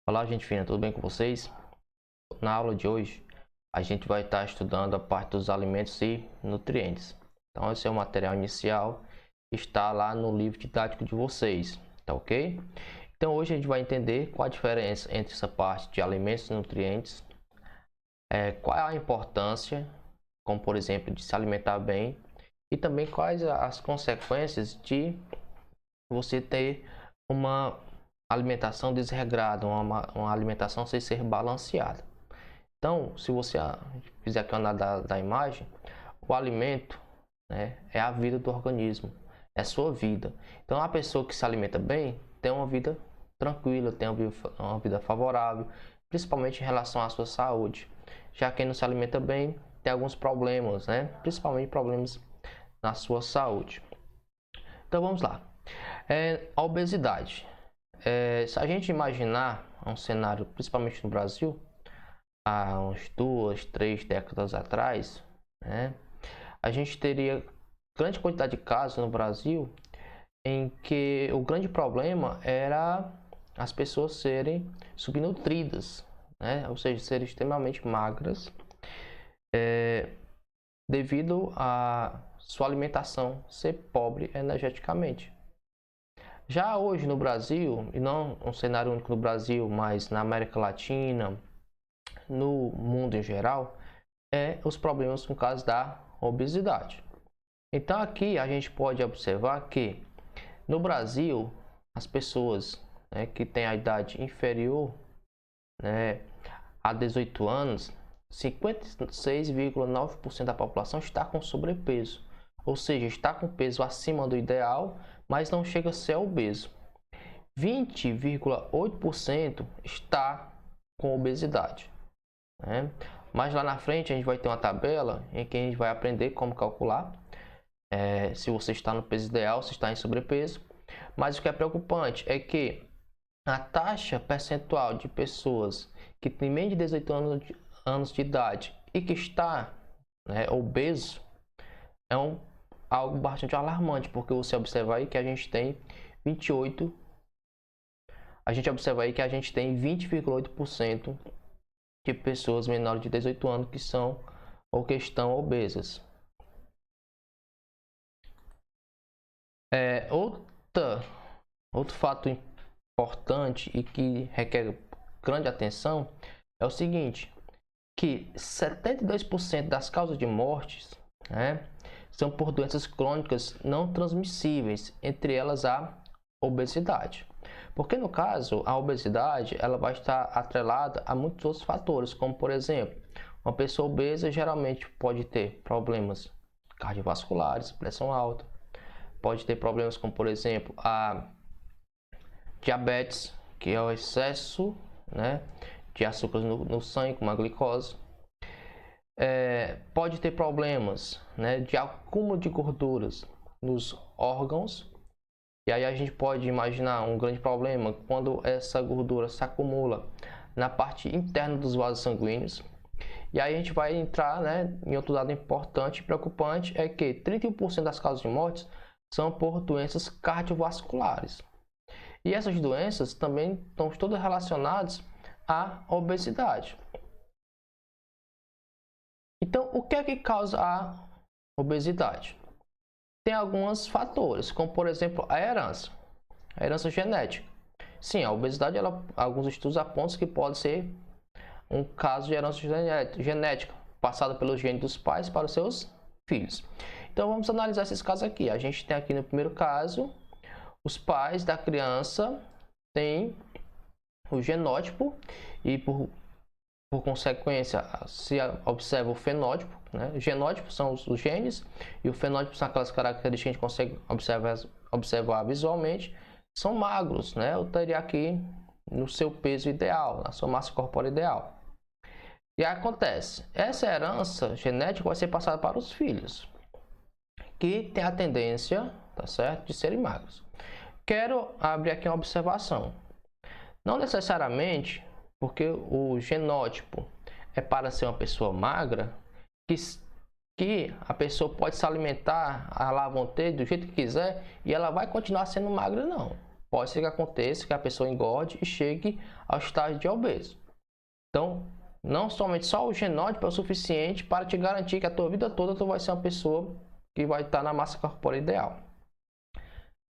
Olá, gente fina, tudo bem com vocês? Na aula de hoje, a gente vai estar estudando a parte dos alimentos e nutrientes. Então, esse é o material inicial que está lá no livro didático de vocês, tá ok? Então, hoje a gente vai entender qual a diferença entre essa parte de alimentos e nutrientes, qual é a importância, como por exemplo, de se alimentar bem, e também quais as consequências de você ter uma alimentação desregrada, uma alimentação sem ser balanceada. Então, se você fizer aqui uma análise da imagem, o alimento, né, é a vida do organismo, é a sua vida. Então, a pessoa que se alimenta bem tem uma vida tranquila, tem uma vida favorável, principalmente em relação à sua saúde. Já quem não se alimenta bem tem alguns problemas, né, principalmente problemas na sua saúde. Então, vamos lá. A obesidade. Se a gente imaginar um cenário, principalmente no Brasil, há uns 2, 3 décadas atrás, né, a gente teria grande quantidade de casos no Brasil em que o grande problema era as pessoas serem subnutridas, né, ou seja, serem extremamente magras, devido a sua alimentação ser pobre energeticamente. Já hoje no Brasil, e não um cenário único no Brasil, mas na América Latina, no mundo em geral, os problemas no caso da obesidade. Então aqui a gente pode observar que no Brasil as pessoas, né, que têm a idade inferior, né, a 18 anos, 56,9% da população está com sobrepeso, ou seja, está com peso acima do ideal, mas não chega a ser obeso. 20,8% está com obesidade, né? Mas lá na frente a gente vai ter uma tabela em que a gente vai aprender como calcular se você está no peso ideal, se está em sobrepeso. Mas o que é preocupante é que a taxa percentual de pessoas que têm menos de 18 anos de idade e que está, né, obeso é algo bastante alarmante, porque você observa aí que a gente tem 20,8% de pessoas menores de 18 anos que são ou que estão obesas. Outro fato importante e que requer grande atenção é o seguinte, que 72% das causas de mortes, né, são por doenças crônicas não transmissíveis, entre elas a obesidade. Porque no caso, a obesidade ela vai estar atrelada a muitos outros fatores, como por exemplo, uma pessoa obesa geralmente pode ter problemas cardiovasculares, pressão alta, pode ter problemas como por exemplo a diabetes, que é o excesso, né, de açúcar no sangue, como a glicose. Pode ter problemas, né, de acúmulo de gorduras nos órgãos. E aí a gente pode imaginar um grande problema quando essa gordura se acumula na parte interna dos vasos sanguíneos. E aí a gente vai entrar, né, em outro dado importante e preocupante, é que 31% das causas de morte são por doenças cardiovasculares. E essas doenças também estão todas relacionadas à obesidade. Então, o que é que causa a obesidade? Tem alguns fatores, como por exemplo a herança genética. Sim, a obesidade, alguns estudos apontam que pode ser um caso de herança genética, passada pelos genes dos pais para os seus filhos. Então vamos analisar esses casos aqui. A gente tem aqui no primeiro caso, os pais da criança têm o genótipo e por consequência se observa o fenótipo, né? O genótipo são os genes e o fenótipo são aquelas características que a gente consegue observar visualmente, são magros, né? Eu teria aqui no seu peso ideal, na sua massa corpórea ideal. E aí acontece, essa herança genética vai ser passada para os filhos, que tem a tendência, tá certo, de serem magros. Quero abrir aqui uma observação. Não necessariamente porque o genótipo é para ser uma pessoa magra, que a pessoa pode se alimentar à la vontade, do jeito que quiser, e ela vai continuar sendo magra, não. pode ser que aconteça que a pessoa engorde e chegue ao estágio de obeso. Então, não somente só o genótipo é o suficiente para te garantir que a tua vida toda tu vai ser uma pessoa que vai estar na massa corpórea ideal.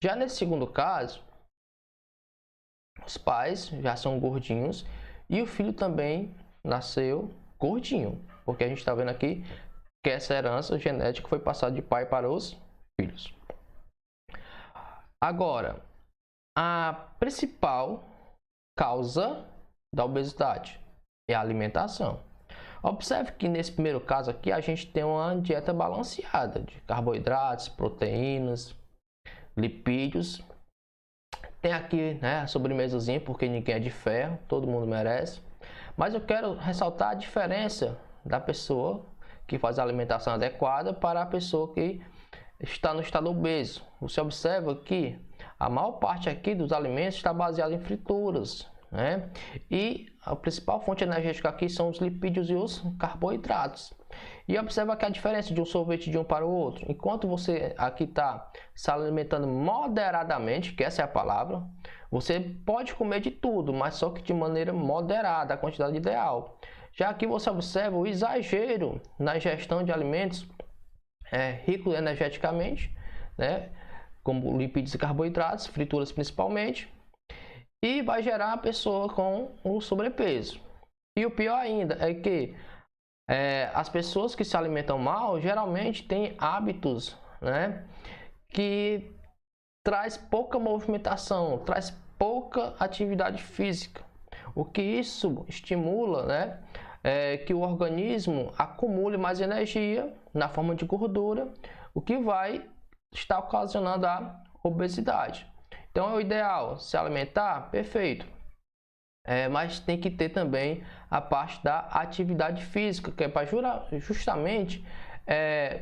Já nesse segundo caso, os pais já são gordinhos e o filho também nasceu gordinho, porque a gente está vendo aqui que essa herança genética foi passada de pai para os filhos. Agora, a principal causa da obesidade é a alimentação. Observe que nesse primeiro caso aqui a gente tem uma dieta balanceada de carboidratos, proteínas, lipídios. Tem aqui, né, a sobremesazinha, porque ninguém é de ferro, todo mundo merece. Mas eu quero ressaltar a diferença da pessoa que faz a alimentação adequada para a pessoa que está no estado obeso. Você observa que a maior parte aqui dos alimentos está baseada em frituras, né? E a principal fonte energética aqui são os lipídios e os carboidratos. E observa que a diferença de um sorvete de um para o outro. Enquanto você aqui está se alimentando moderadamente, que essa é a palavra, você pode comer de tudo, mas só que de maneira moderada, a quantidade ideal. Já aqui você observa o exagero na ingestão de alimentos ricos energeticamente, né, como lipídios e carboidratos, frituras principalmente, e vai gerar a pessoa com um sobrepeso. E o pior ainda é que as pessoas que se alimentam mal geralmente têm hábitos, né, que traz pouca movimentação, traz pouca atividade física. O que isso estimula, né, que o organismo acumule mais energia na forma de gordura, o que vai estar ocasionando a obesidade. Então é o ideal se alimentar, perfeito. Mas tem que ter também a parte da atividade física, que é para justamente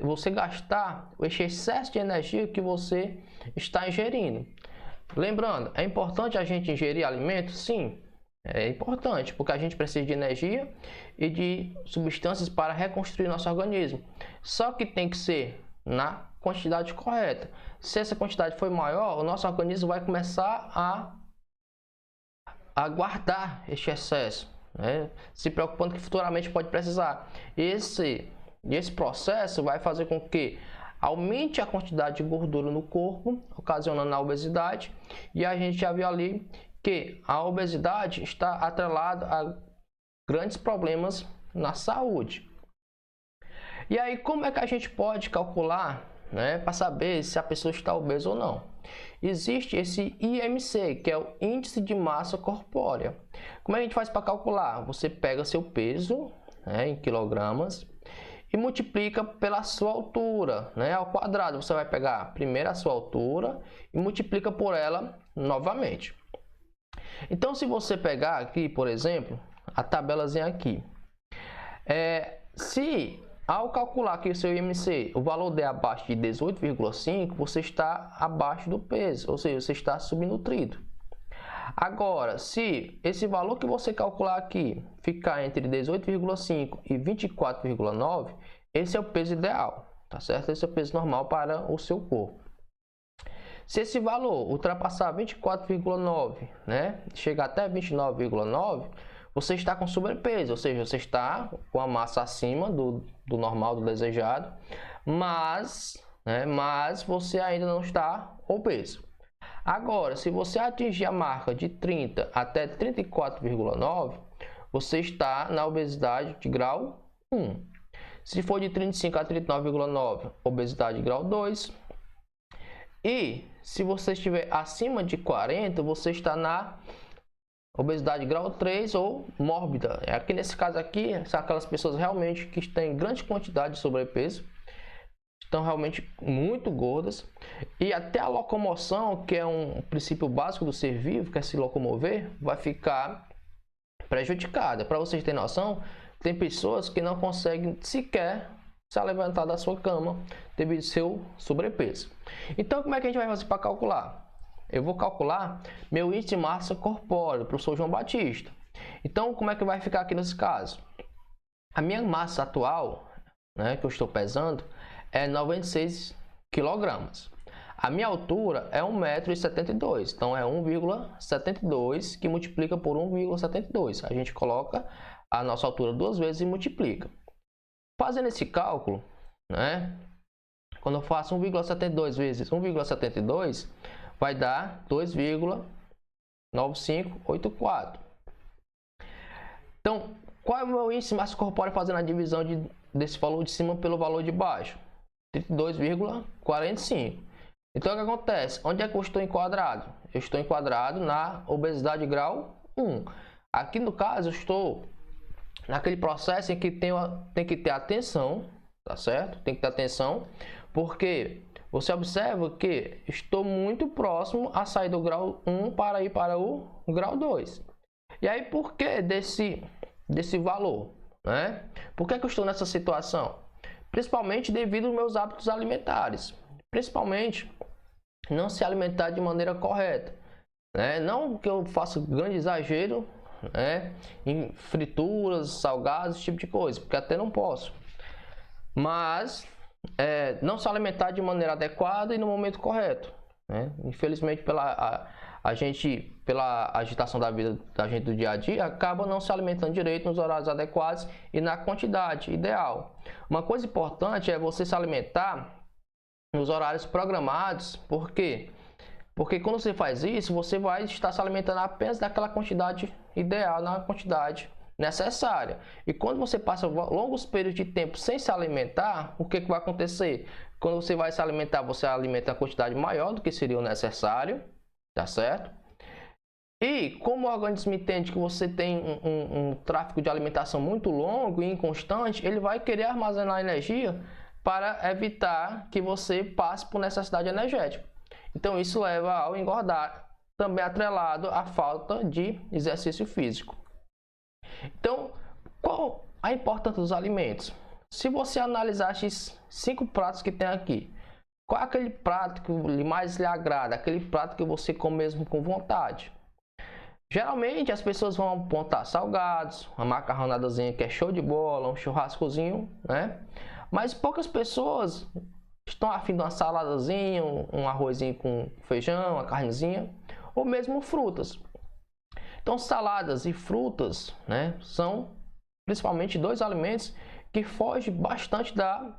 você gastar esse excesso de energia que você está ingerindo. Lembrando, é importante a gente ingerir alimentos? Sim, é importante, porque a gente precisa de energia e de substâncias para reconstruir nosso organismo. Só que tem que ser na quantidade correta. Se essa quantidade for maior, o nosso organismo vai começar a guardar este excesso, né? Se preocupando que futuramente pode precisar. Esse processo vai fazer com que aumente a quantidade de gordura no corpo, ocasionando a obesidade. E a gente já viu ali que a obesidade está atrelada a grandes problemas na saúde. E aí, como é que a gente pode calcular, né, para saber se a pessoa está obesa ou não? Existe esse IMC, que é o Índice de Massa Corpórea. Como é que a gente faz para calcular? Você pega seu peso, né, em quilogramas, e multiplica pela sua altura, né, ao quadrado. Você vai pegar primeiro a sua altura e multiplica por ela novamente. Então, se você pegar aqui, por exemplo, a tabelazinha aqui, se ao calcular aqui o seu IMC, o valor der abaixo de 18,5, você está abaixo do peso, ou seja, você está subnutrido. Agora, se esse valor que você calcular aqui ficar entre 18,5 e 24,9, esse é o peso ideal, tá certo? Esse é o peso normal para o seu corpo. Se esse valor ultrapassar 24,9, né, chegar até 29,9, você está com sobrepeso, ou seja, você está com a massa acima do normal, do desejado, mas você ainda não está obeso. Agora, se você atingir a marca de 30 até 34,9, você está na obesidade de grau 1. Se for de 35 a 39,9, obesidade grau 2. E se você estiver acima de 40, você está na obesidade grau 3 ou mórbida. Aqui nesse caso aqui, são aquelas pessoas realmente que têm grande quantidade de sobrepeso, estão realmente muito gordas, e até a locomoção, que é um princípio básico do ser vivo, que é se locomover, vai ficar prejudicada. Para vocês terem noção, tem pessoas que não conseguem sequer se levantar da sua cama devido ao seu sobrepeso. Então, como é que a gente vai fazer para calcular? Eu vou calcular meu índice de massa corpórea, professor João Batista. Então, como é que vai ficar aqui nesse caso? A minha massa atual, né, que eu estou pesando, é 96 kg. A minha altura é 1,72 m, então é 1,72 que multiplica por 1,72. A gente coloca a nossa altura duas vezes e multiplica. Fazendo esse cálculo, né? Quando eu faço 1,72 vezes 1,72, vai dar 2,9584. Então, qual é o meu índice de massa corpórea fazendo a divisão desse valor de cima pelo valor de baixo? 32,45. Então, o que acontece? Onde é que eu estou enquadrado? Eu estou enquadrado na obesidade grau 1. Aqui, no caso, eu estou naquele processo em que tem que ter atenção, tá certo? Tem que ter atenção, porque você observa que estou muito próximo a sair do grau 1 para ir para o grau 2. E aí, por que desse valor, né? Por que eu estou nessa situação? Principalmente devido aos meus hábitos alimentares. Principalmente, não se alimentar de maneira correta, né? Não que eu faça grande exagero, né, em frituras, salgados, esse tipo de coisa, porque até não posso. Mas não se alimentar de maneira adequada e no momento correto, né? Infelizmente, pela agitação da vida da gente do dia a dia, acaba não se alimentando direito nos horários adequados e na quantidade ideal. Uma coisa importante é você se alimentar nos horários programados. Por quê? Porque quando você faz isso, você vai estar se alimentando apenas daquela quantidade ideal, na quantidade necessária. E quando você passa longos períodos de tempo sem se alimentar, o que vai acontecer? Quando você vai se alimentar, você alimenta a quantidade maior do que seria o necessário, tá certo? E como o organismo entende que você tem um tráfego de alimentação muito longo e inconstante, ele vai querer armazenar energia para evitar que você passe por necessidade energética. Então isso leva ao engordar, também atrelado à falta de exercício físico. Então, qual a importância dos alimentos? Se você analisar esses 5 pratos que tem aqui, qual é aquele prato que mais lhe agrada, aquele prato que você come mesmo com vontade? Geralmente as pessoas vão apontar salgados, uma macarronadazinha que é show de bola, um churrascozinho, né? Mas poucas pessoas estão afim de uma saladazinha, um arrozinho com feijão, uma carnezinha, ou mesmo frutas. Então, saladas e frutas, né, são principalmente dois alimentos que fogem bastante da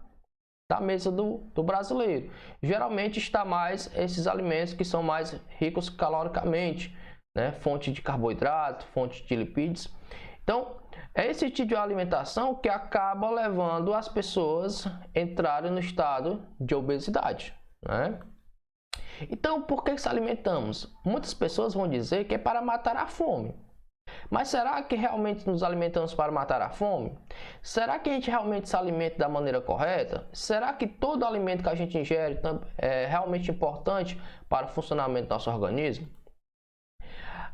mesa do brasileiro. Geralmente está mais esses alimentos que são mais ricos caloricamente, né, fonte de carboidrato, fonte de lipídios. Então, é esse tipo de alimentação que acaba levando as pessoas a entrarem no estado de obesidade, né? Então, por que se alimentamos? Muitas pessoas vão dizer que é para matar a fome. Mas será que realmente nos alimentamos para matar a fome? Será que a gente realmente se alimenta da maneira correta? Será que todo alimento que a gente ingere é realmente importante para o funcionamento do nosso organismo?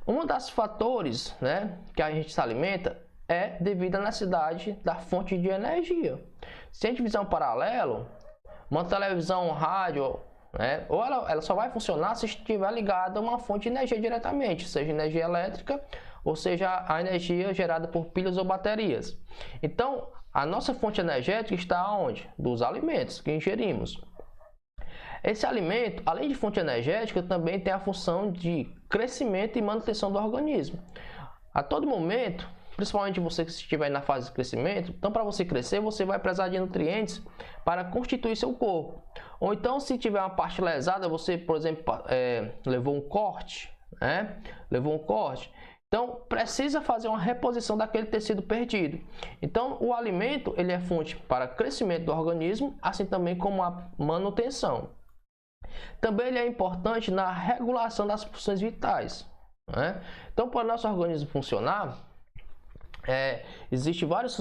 Um dos fatores, né, que a gente se alimenta é devido à necessidade da fonte de energia. Se a gente fizer um paralelo, uma televisão, um rádio, né, ou ela só vai funcionar se estiver ligada a uma fonte de energia diretamente, seja energia elétrica ou seja a energia gerada por pilhas ou baterias. Então, a nossa fonte energética está onde? Dos alimentos que ingerimos. Esse alimento, além de fonte energética, também tem a função de crescimento e manutenção do organismo. A todo momento, principalmente você que estiver na fase de crescimento, então para você crescer, você vai precisar de nutrientes para constituir seu corpo. Ou então, se tiver uma parte lesada, você, por exemplo, levou um corte, né? Então, precisa fazer uma reposição daquele tecido perdido. Então, o alimento ele é fonte para crescimento do organismo, assim também como a manutenção. Também ele é importante na regulação das funções vitais, né? Então, para o nosso organismo funcionar, existem várias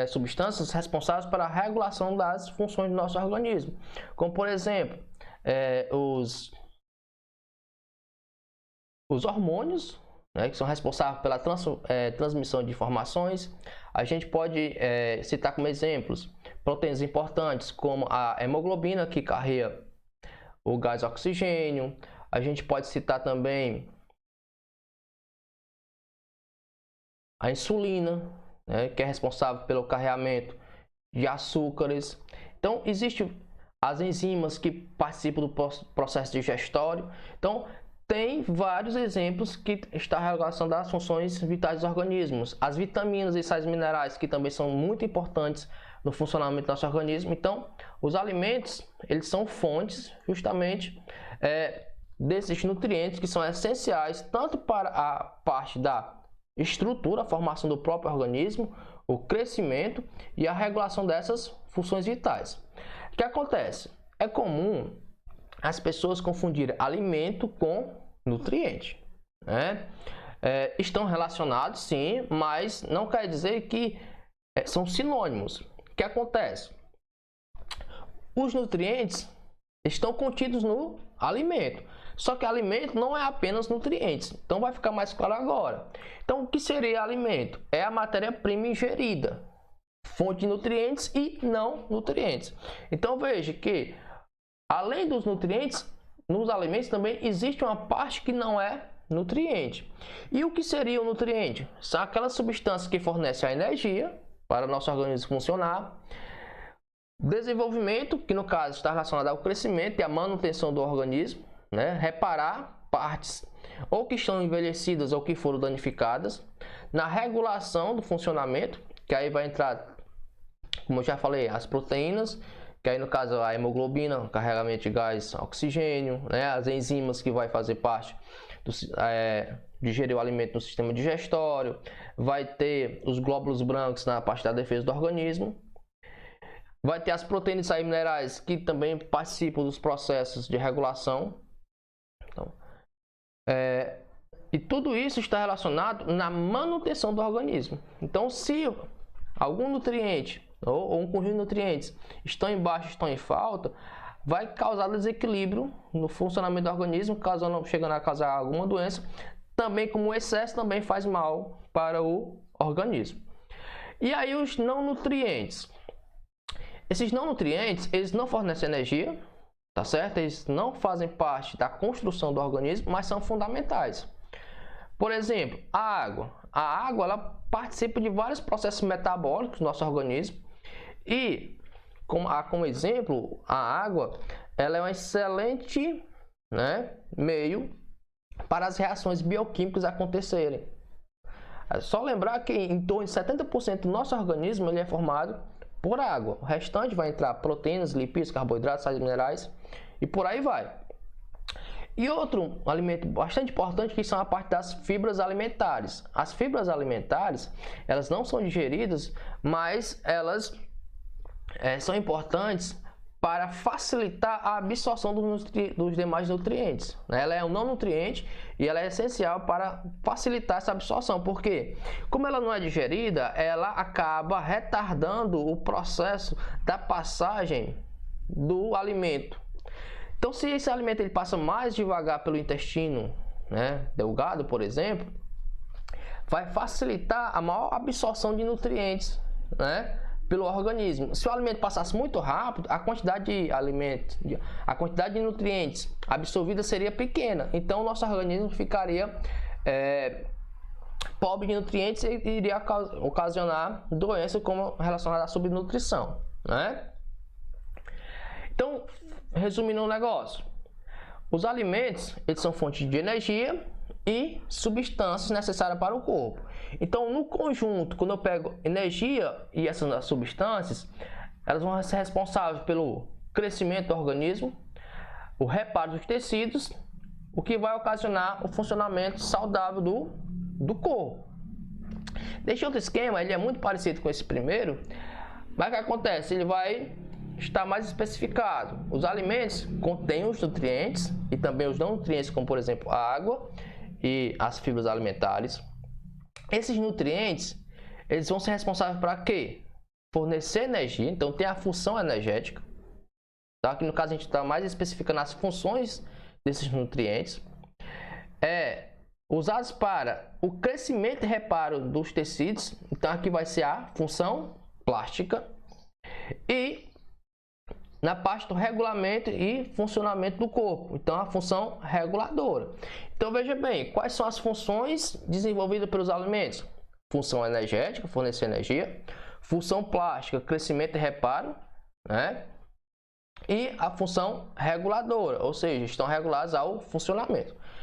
substâncias responsáveis pela regulação das funções do nosso organismo, como por exemplo, os hormônios, né, que são responsáveis pela transmissão de informações. A gente pode citar como exemplos proteínas importantes como a hemoglobina, que carrega o gás oxigênio. A gente pode citar também a insulina, né, que é responsável pelo carregamento de açúcares. Então, existem as enzimas que participam do processo digestório. Então, tem vários exemplos que está relacionado às funções vitais dos organismos. As vitaminas e sais minerais, que também são muito importantes no funcionamento do nosso organismo. Então, os alimentos, eles são fontes justamente desses nutrientes que são essenciais tanto para a parte da estrutura, a formação do próprio organismo, o crescimento e a regulação dessas funções vitais. O que acontece? É comum as pessoas confundirem alimento com nutriente, né? Estão relacionados, sim, mas não quer dizer que são sinônimos. O que acontece? Os nutrientes estão contidos no alimento, só que alimento não é apenas nutrientes. Então vai ficar mais claro agora. Então o que seria alimento? É a matéria-prima ingerida, fonte de nutrientes e não nutrientes. Então veja que além dos nutrientes, nos alimentos também existe uma parte que não é nutriente. E o que seria o nutriente? São aquelas substâncias que fornecem a energia para o nosso organismo funcionar. Desenvolvimento, que no caso está relacionado ao crescimento e à manutenção do organismo, né? Reparar partes ou que estão envelhecidas ou que foram danificadas. Na regulação do funcionamento, que aí vai entrar, como eu já falei, as proteínas, que aí no caso a hemoglobina, carregamento de gás, oxigênio, né? As enzimas que vai fazer parte digerir o alimento no sistema digestório, vai ter os glóbulos brancos na parte da defesa do organismo, vai ter as proteínas e sais minerais que também participam dos processos de regulação. Então, e tudo isso está relacionado na manutenção do organismo. Então, se algum nutriente ou um conjunto de nutrientes estão em baixa, estão em falta, vai causar desequilíbrio no funcionamento do organismo, chegando a causar alguma doença. Também, como o excesso também faz mal para o organismo. E aí os não nutrientes. Esses não nutrientes, eles não fornecem energia, tá certo? Eles não fazem parte da construção do organismo, mas são fundamentais. Por exemplo, a água. A água, ela participa de vários processos metabólicos do nosso organismo. E, como exemplo, a água, ela é um excelente, né, meio para as reações bioquímicas acontecerem. É só lembrar que em torno de 70% do nosso organismo ele é formado por água. O restante vai entrar proteínas, lipídios, carboidratos, sais minerais e por aí vai. E outro alimento bastante importante que são a parte das fibras alimentares. As fibras alimentares, elas não são digeridas, mas elas são importantes para facilitar a absorção dos demais nutrientes. Ela é um não nutriente e ela é essencial para facilitar essa absorção, porque como ela não é digerida, ela acaba retardando o processo da passagem do alimento. Então, se esse alimento ele passa mais devagar pelo intestino, né, delgado, por exemplo, vai facilitar a maior absorção de nutrientes, né, pelo organismo. Se o alimento passasse muito rápido, a quantidade de nutrientes absorvida seria pequena. Então, o nosso organismo ficaria pobre de nutrientes e iria ocasionar doenças como relacionada à subnutrição, né? Então, resumindo o negócio, os alimentos eles são fontes de energia e substâncias necessárias para o corpo. Então, no conjunto, quando eu pego energia e essas substâncias, elas vão ser responsáveis pelo crescimento do organismo, o reparo dos tecidos, o que vai ocasionar o funcionamento saudável do corpo. Desse outro esquema, ele é muito parecido com esse primeiro, mas o que acontece? Ele vai estar mais especificado. Os alimentos contêm os nutrientes e também os não nutrientes, como por exemplo a água e as fibras alimentares. Esses nutrientes, eles vão ser responsáveis para quê? Fornecer energia, então tem a função energética. Tá? Aqui no caso a gente está mais especificando as funções desses nutrientes. Usados para o crescimento e reparo dos tecidos, então aqui vai ser a função plástica. E na parte do regulamento e funcionamento do corpo, então a função reguladora. Então veja bem, quais são as funções desenvolvidas pelos alimentos? Função energética, fornecer energia. Função plástica, crescimento e reparo, né? e a função reguladora, ou seja, estão reguladas ao funcionamento.